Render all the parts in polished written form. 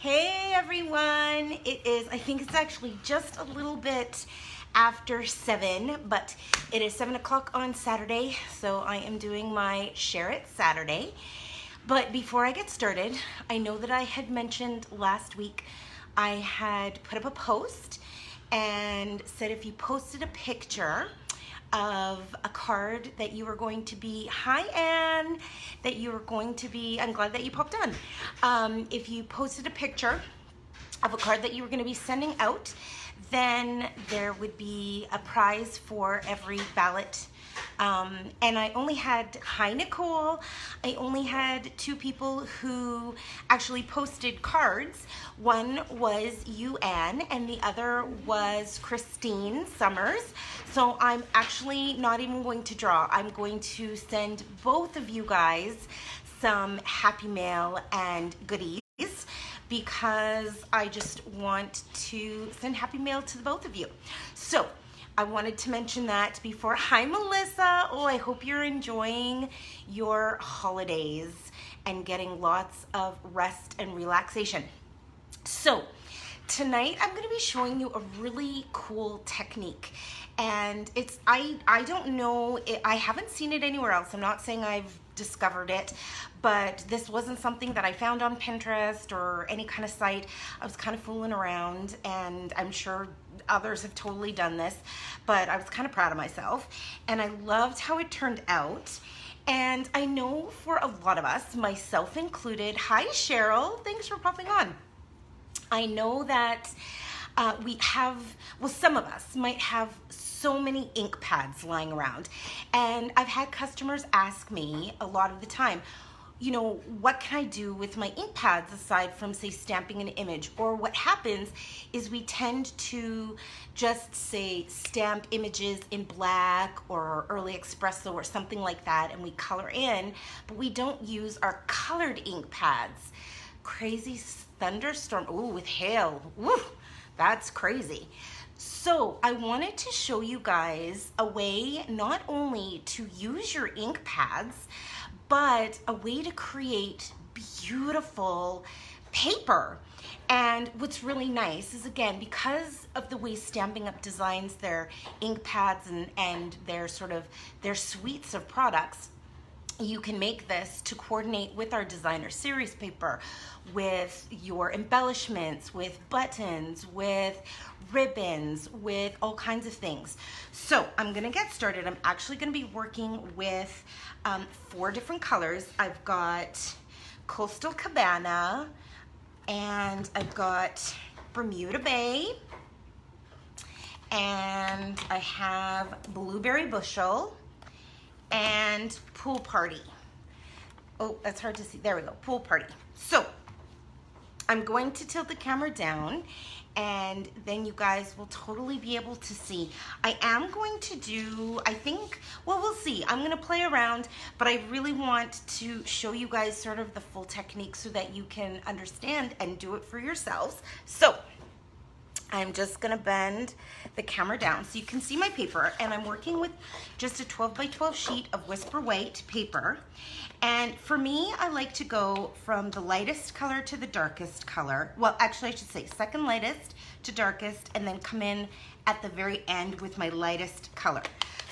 Hey everyone, I think it's actually just a little bit after 7, but it is 7 o'clock on Saturday, so I am doing my Share It Saturday. But before I get started, I know that I had mentioned last week I had put up a post and said if you posted a picture of a card that you were going to be, hi Anne, that you were going to be, I'm glad that you popped on. If you posted a picture of a card that you were going to be sending out, then there would be a prize for every ballot. And I only had, hi Nicole, I only had 2 people who actually posted cards. One was you, Anne, and the other was Christine Summers. So I'm actually not even going to draw. I'm going to send both of you guys some happy mail and goodies, because I just want to send happy mail to the both of you. So I wanted to mention that before. Hi Melissa. Oh, I hope you're enjoying your holidays and getting lots of rest and relaxation. So tonight I'm going to be showing you a really cool technique, and it's I don't know, I haven't seen it anywhere else. I'm not saying I've discovered it, but this wasn't something that I found on Pinterest or any kind of site. I was kind of fooling around, and I'm sure others have totally done this, but I was kind of proud of myself and I loved how it turned out. And I know for a lot of us, myself included, hi Cheryl, thanks for popping on. I know that some of us might have so many ink pads lying around, and I've had customers ask me a lot of the time, you know, what can I do with my ink pads aside from, say, stamping an image? Or what happens is we tend to just, say, stamp images in black or early espresso or something like that, and we color in, but we don't use our colored ink pads. Crazy thunderstorm, ooh, with hail, woo, that's crazy. So I wanted to show you guys a way not only to use your ink pads, but a way to create beautiful paper. And what's really nice is, again, because of the way Stampin' Up designs their ink pads and their suites of products, you can make this to coordinate with our designer series paper, with your embellishments, with buttons, with ribbons, with all kinds of things. So I'm gonna get started. I'm actually gonna be working with 4 different colors. I've got Coastal Cabana, and I've got Bermuda Bay, and I have Blueberry Bushel, and Pool Party. Oh, that's hard to see. There we go, Pool Party. So I'm going to tilt the camera down, and then you guys will totally be able to see. I am going to do, I think, well, we'll see. I'm gonna play around, but I really want to show you guys sort of the full technique so that you can understand and do it for yourselves. So I'm just gonna bend the camera down so you can see my paper, and I'm working with just a 12 by 12 sheet of Whisper White paper. And for me, I like to go from the lightest color to the darkest color. Well, actually I should say second lightest to darkest, and then come in at the very end with my lightest color.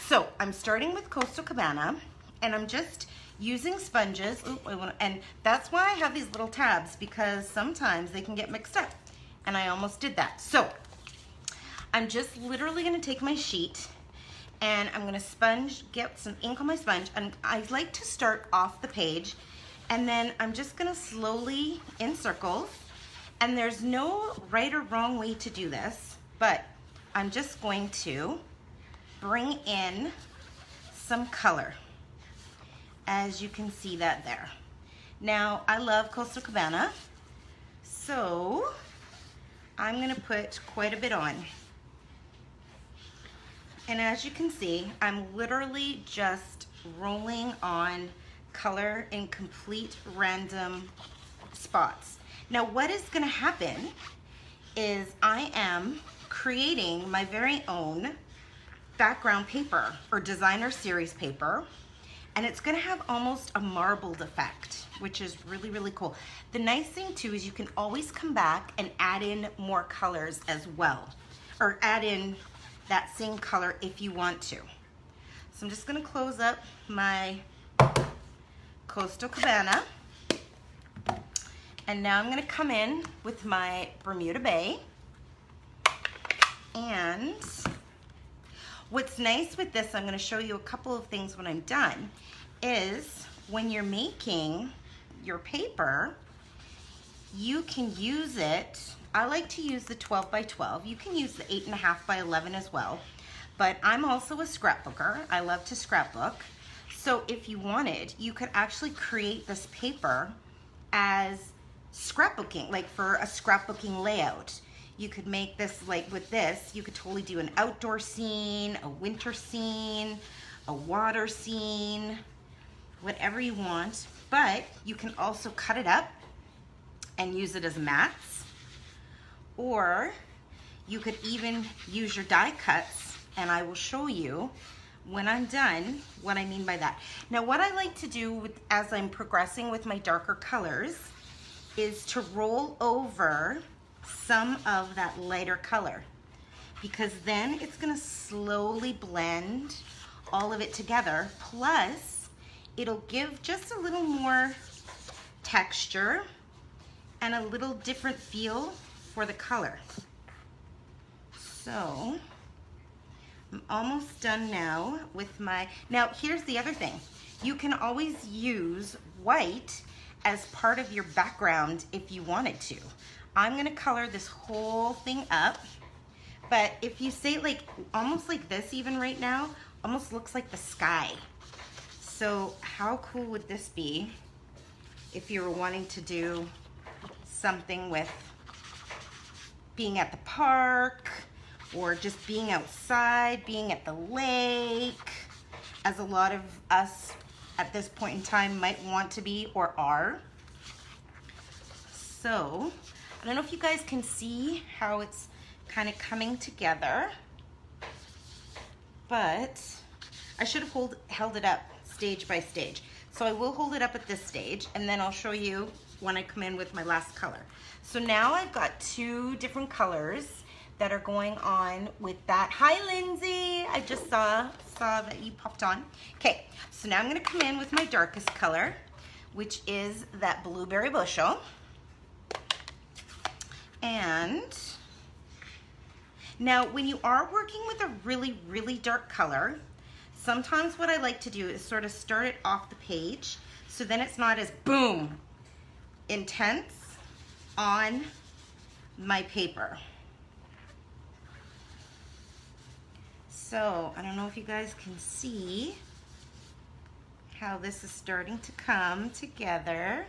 So I'm starting with Coastal Cabana, and I'm just using sponges. Ooh, and that's why I have these little tabs, because sometimes they can get mixed up. And I almost did that. So I'm just literally gonna take my sheet, and I'm gonna get some ink on my sponge, and I like to start off the page, and then I'm just gonna slowly, in circles, and there's no right or wrong way to do this, but I'm just going to bring in some color, as you can see that there. Now, I love Coastal Cabana, so I'm gonna put quite a bit on. And as you can see, I'm literally just rolling on color in complete random spots. Now what is gonna happen is I am creating my very own background paper or designer series paper, and it's gonna have almost a marbled effect, which is really, really cool. The nice thing too is you can always come back and add in more colors as well, or add in that same color if you want to. So I'm just gonna close up my Coastal Cabana, and now I'm gonna come in with my Bermuda Bay. And what's nice with this, I'm going to show you a couple of things when I'm done, is when you're making your paper, you can use it. I like to use the 12 by 12. You can use the 8.5 by 11 as well, but I'm also a scrapbooker. I love to scrapbook. So if you wanted, you could actually create this paper as scrapbooking, like for a scrapbooking layout. You could make this, like with this, you could totally do an outdoor scene, a winter scene, a water scene, whatever you want. But you can also cut it up and use it as mats. Or you could even use your die cuts, and I will show you when I'm done what I mean by that. Now what I like to do as I'm progressing with my darker colors is to roll over some of that lighter color, because then it's going to slowly blend all of it together, plus it'll give just a little more texture and a little different feel for the color. So I'm almost done now with my, now here's the other thing, you can always use white as part of your background if you wanted to. I'm gonna color this whole thing up, but if you say like, almost like this even right now, almost looks like the sky. So how cool would this be if you were wanting to do something with being at the park, or just being outside, being at the lake, as a lot of us at this point in time might want to be or are. So I don't know if you guys can see how it's kind of coming together, but I should have held it up stage by stage. So I will hold it up at this stage, and then I'll show you when I come in with my last color. So now I've got two different colors that are going on with that. Hi Lindsay, I just saw that you popped on. Okay, so now I'm gonna come in with my darkest color, which is that blueberry bushel. And now when you are working with a really, really dark color, sometimes what I like to do is sort of start it off the page, so then it's not as boom, intense on my paper. So I don't know if you guys can see how this is starting to come together.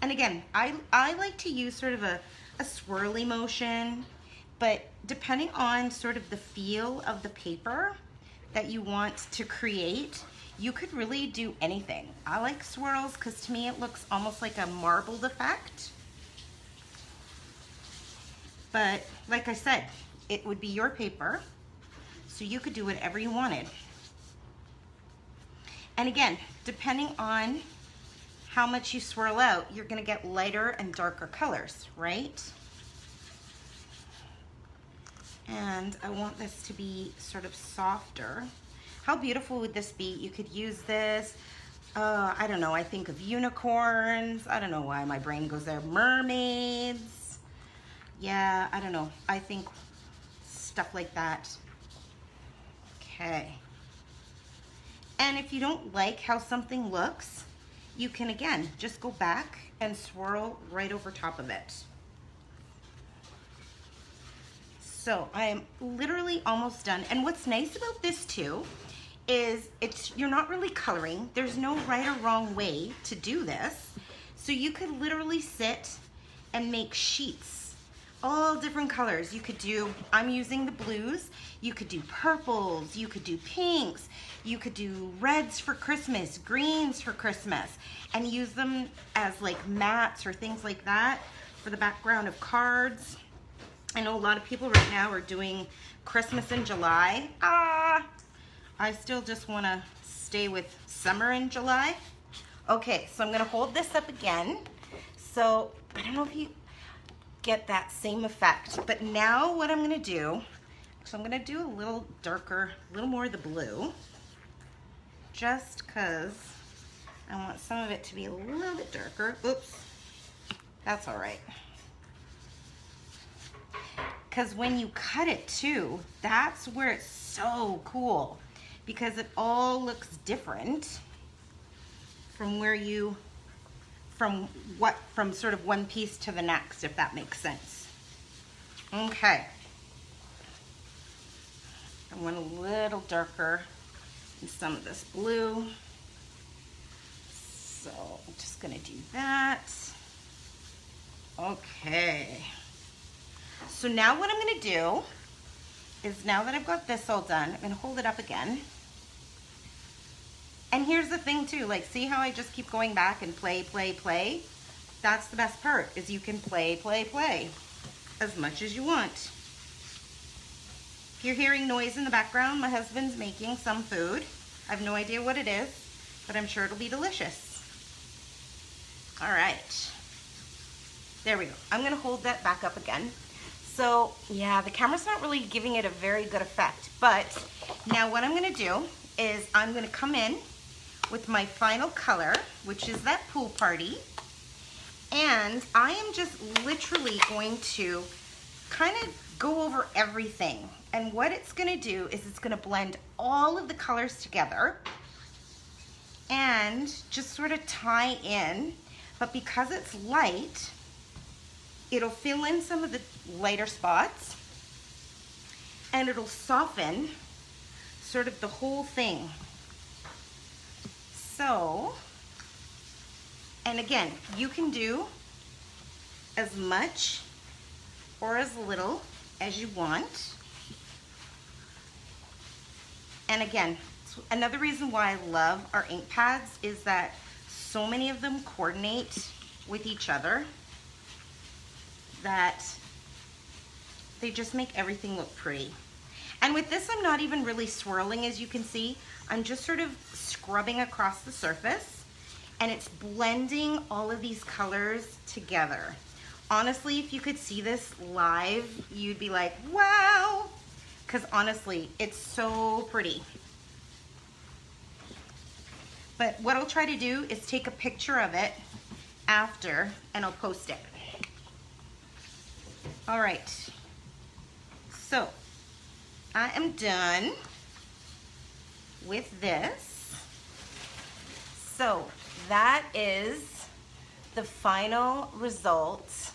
And again, I like to use sort of a swirly motion, but depending on sort of the feel of the paper that you want to create, you could really do anything. I like swirls because to me it looks almost like a marbled effect. But like I said, it would be your paper, so you could do whatever you wanted. And again, depending on how much you swirl out, you're gonna get lighter and darker colors, right? And I want this to be sort of softer. How beautiful would this be? You could use this, I don't know, I think of unicorns. I don't know why my brain goes there. Mermaids. Yeah, I don't know. I think stuff like that. Okay. And if you don't like how something looks, you can again just go back and swirl right over top of it. So I am literally almost done. And what's nice about this too is you're not really coloring. There's no right or wrong way to do this. So you could literally sit and make sheets, all different colors. You could do, I'm using the blues, you could do purples, you could do pinks, you could do reds for Christmas, greens for Christmas, and use them as like mats or things like that for the background of cards. I know a lot of people right now are doing Christmas in July. I still just want to stay with summer in July. Okay, so I'm going to hold this up again. So I don't know if you get that same effect, but now what I'm going to do, so I'm going to do a little darker, a little more of the blue, just because I want some of it to be a little bit darker. Oops, that's all right. Because when you cut it too, that's where it's so cool, because it all looks different from where you, from sort of one piece to the next, if that makes sense. Okay. I want a little darker in some of this blue. So I'm just gonna do that. Okay. So now what I'm gonna do is, now that I've got this all done, I'm gonna hold it up again. And here's the thing too, like, see how I just keep going back and play, play, play? That's the best part, is you can play, play, play as much as you want. If you're hearing noise in the background, my husband's making some food. I have no idea what it is, but I'm sure it'll be delicious. All right, there we go. I'm gonna hold that back up again. So yeah, the camera's not really giving it a very good effect, but now what I'm gonna do is I'm gonna come in with my final color, which is that pool party, and I am just literally going to kind of go over everything. And what it's gonna do is it's gonna blend all of the colors together and just sort of tie in, but because it's light, it'll fill in some of the lighter spots and it'll soften sort of the whole thing. So, and again, you can do as much or as little as you want. And again, another reason why I love our ink pads is that so many of them coordinate with each other, that they just make everything look pretty. And with this, I'm not even really swirling, as you can see. I'm just sort of scrubbing across the surface, and it's blending all of these colors together. Honestly, if you could see this live, you'd be like, wow, because honestly, it's so pretty. But what I'll try to do is take a picture of it after, and I'll post it. All right, so I am done with this. So that is the final result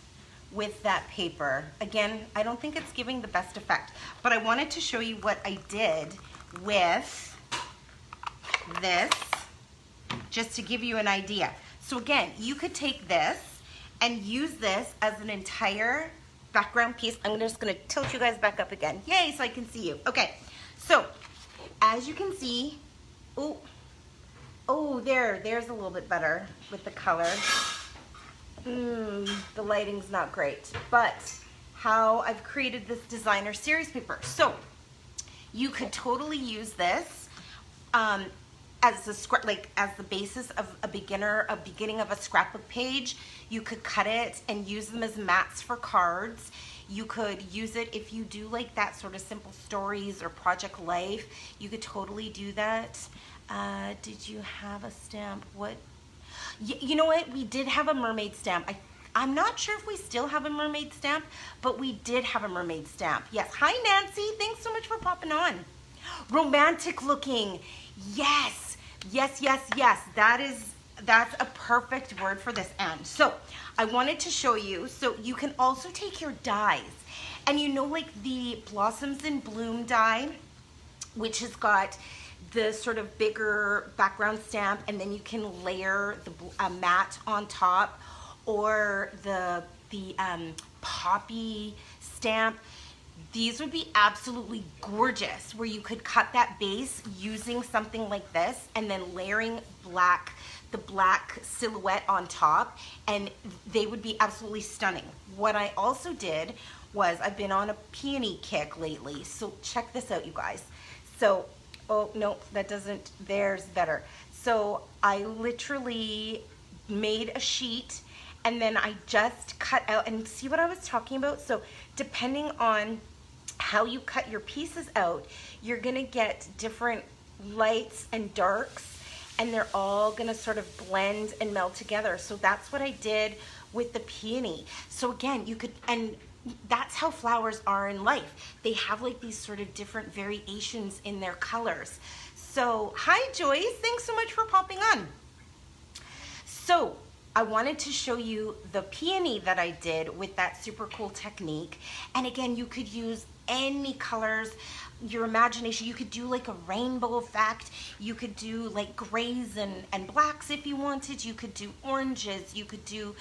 with that paper. Again, I don't think it's giving the best effect, but I wanted to show you what I did with this, just to give you an idea. So again, you could take this and use this as an entire background piece. I'm just gonna tilt you guys back up again. Yay, so I can see you. Okay, so as you can see, there's a little bit better with the color. The lighting's not great, but how I've created this designer series paper. So you could totally use this as the basis of a beginning of a scrapbook page. You could cut it and use them as mats for cards. You could use it if you do like that sort of simple stories or project life. You could totally do that. Did you have a stamp? What? You know what? We did have a mermaid stamp. I'm not sure if we still have a mermaid stamp, but we did have a mermaid stamp. Yes. Hi, Nancy. Thanks so much for popping on. Romantic looking. Yes. Yes, yes, yes. That's a perfect word for this, Anne. So I wanted to show you, so you can also take your dies. And you know, like the Blossoms in Bloom die, which has got the sort of bigger background stamp, and then you can layer the matte on top, or the poppy stamp. These would be absolutely gorgeous, where you could cut that base using something like this and then layering the black silhouette on top, and they would be absolutely stunning. What I also did was, I've been on a peony kick lately, so check this out, you guys. So Oh, no, that doesn't, there's better. So I literally made a sheet and then I just cut out, and see what I was talking about? So depending on how you cut your pieces out, you're gonna get different lights and darks, and they're all gonna sort of blend and meld together. So that's what I did with the peony. So again, you could, and that's how flowers are in life. They have like these sort of different variations in their colors. So hi Joyce, thanks so much for popping on. So I wanted to show you the peony that I did with that super cool technique. And again, you could use any colors, your imagination. You could do like a rainbow effect. You could do like grays and blacks if you wanted. You could do oranges. You could do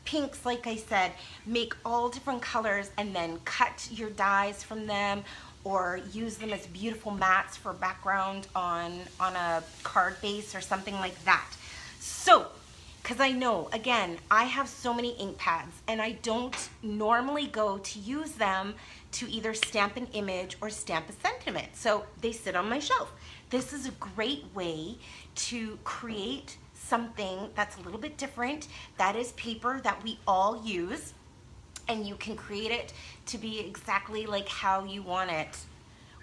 pinks, like I said. Make all different colors and then cut your dies from them, or use them as beautiful mats for background on a card base or something like that. So, because I know, again, I have so many ink pads and I don't normally go to use them to either stamp an image or stamp a sentiment. So they sit on my shelf. This is a great way to create something that's a little bit different. That is paper that we all use, and you can create it to be exactly like how you want it.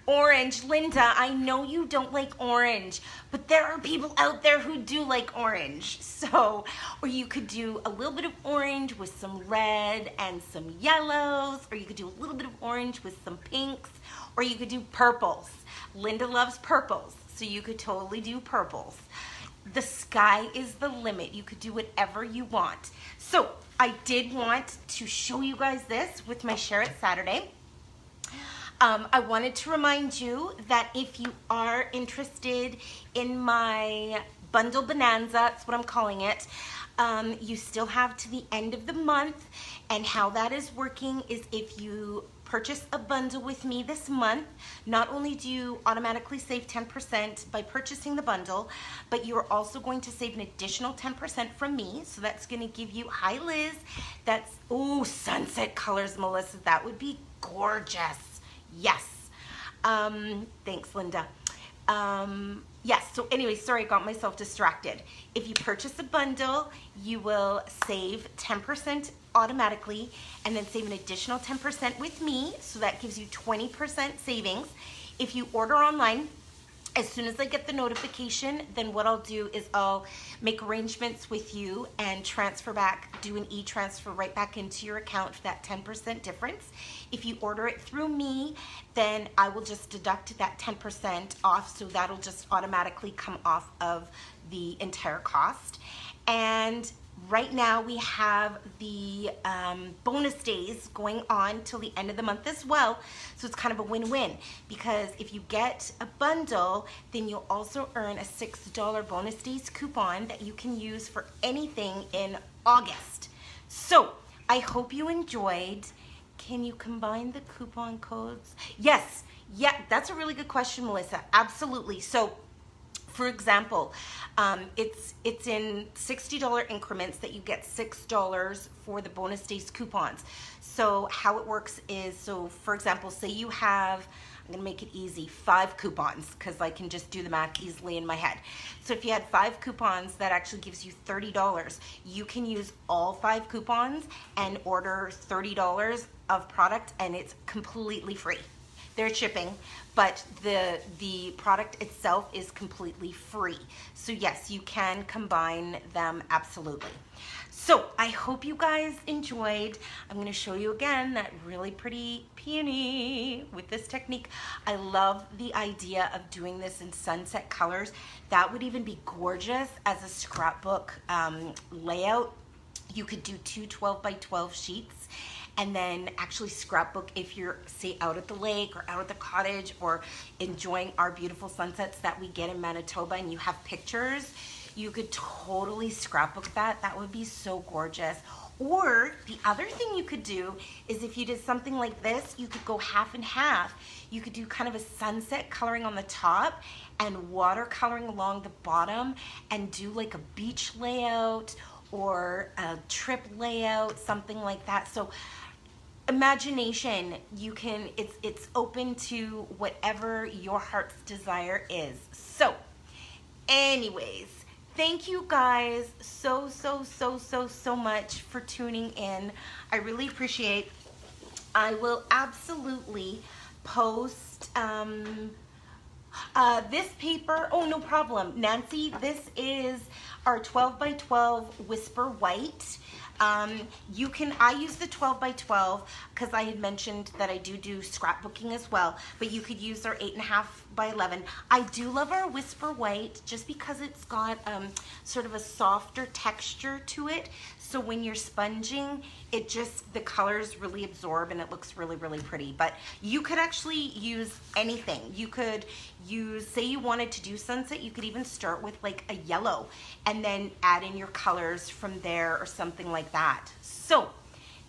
Orange, Linda, I know you don't like orange, but there are people out there who do like orange. So, or you could do a little bit of orange with some red and some yellows, or you could do a little bit of orange with some pinks, or you could do purples. Linda loves purples, so you could totally do purples. The sky is the limit. You could do whatever you want. So I did want to show you guys this with my Share It Saturday. I wanted to remind you that if you are interested in my bundle bonanza, that's what I'm calling it, you still have to the end of the month. And how that is working is if you purchase a bundle with me this month, not only do you automatically save 10% by purchasing the bundle, but you're also going to save an additional 10% from me. So that's going to give you, hi Liz, that's, oh, sunset colors, Melissa, that would be gorgeous. Yes. Thanks, Linda. Yes, so anyway, sorry, I got myself distracted. If you purchase a bundle, you will save 10% automatically and then save an additional 10% with me. So that gives you 20% savings. If you order online, as soon as I get the notification, then what I'll do is I'll make arrangements with you and transfer back, do an e-transfer right back into your account for that 10% difference. If you order it through me, then I will just deduct that 10% off, so that'll just automatically come off of the entire cost. And right now we have the bonus days going on till the end of the month as well. So it's kind of a win-win, because if you get a bundle, then you'll also earn a $6 bonus days coupon that you can use for anything in August. So I hope you enjoyed. Can you combine the coupon codes? Yes, yeah, that's a really good question, Melissa. Absolutely. So for example, it's in $60 increments that you get $6 for the bonus days coupons. So how it works is, so for example, say you have, I'm gonna make it easy, 5 coupons, because I can just do the math easily in my head. So if you had 5 coupons, that actually gives you $30. You can use all 5 coupons and order $30 of product, and it's completely free. They're shipping, but the product itself is completely free. So yes, you can combine them, absolutely. So I hope you guys enjoyed. I'm gonna show you again that really pretty peony with this technique. I love the idea of doing this in sunset colors. That would even be gorgeous as a scrapbook layout. You could do 2 12 by 12 sheets, and then actually scrapbook if you're, say, out at the lake or out at the cottage or enjoying our beautiful sunsets that we get in Manitoba, and you have pictures. You could totally scrapbook that. That would be so gorgeous. Or the other thing you could do is, if you did something like this, you could go half and half. You could do kind of a sunset coloring on the top and watercoloring along the bottom, and do like a beach layout or a trip layout, something like that. So imagination. You can, it's open to whatever your heart's desire is. So anyways, thank you guys so much for tuning in. I really appreciate. I will absolutely post this paper. Oh, no problem, Nancy. This is our 12 by 12 Whisper White. I use the 12 by 12 because I had mentioned that I do scrapbooking as well, but you could use our 8.5 by 11. I do love our Whisper White just because it's got sort of a softer texture to it. So when you're sponging, the colors really absorb and it looks really pretty. But you could actually use anything. You could use, say you wanted to do sunset, you could even start with like a yellow and then add in your colors from there or something like that. So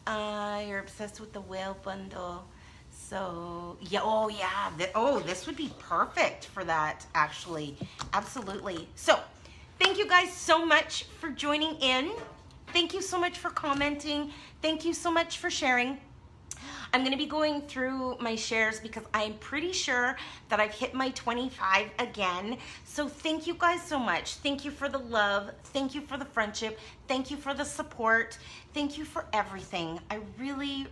you're obsessed with the whale bundle. So yeah, oh yeah, this would be perfect for that actually. Absolutely. So thank you guys so much for joining in. Thank you so much for commenting. Thank you so much for sharing. I'm gonna be going through my shares because I'm pretty sure that I've hit my 25 again. So thank you guys so much. Thank you for the love. Thank you for the friendship. Thank you for the support. Thank you for everything. I really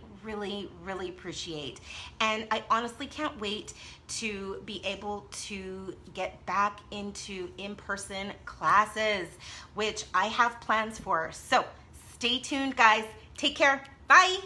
appreciate. And I honestly can't wait to be able to get back into in-person classes, which I have plans for. So stay tuned, guys. Take care. Bye.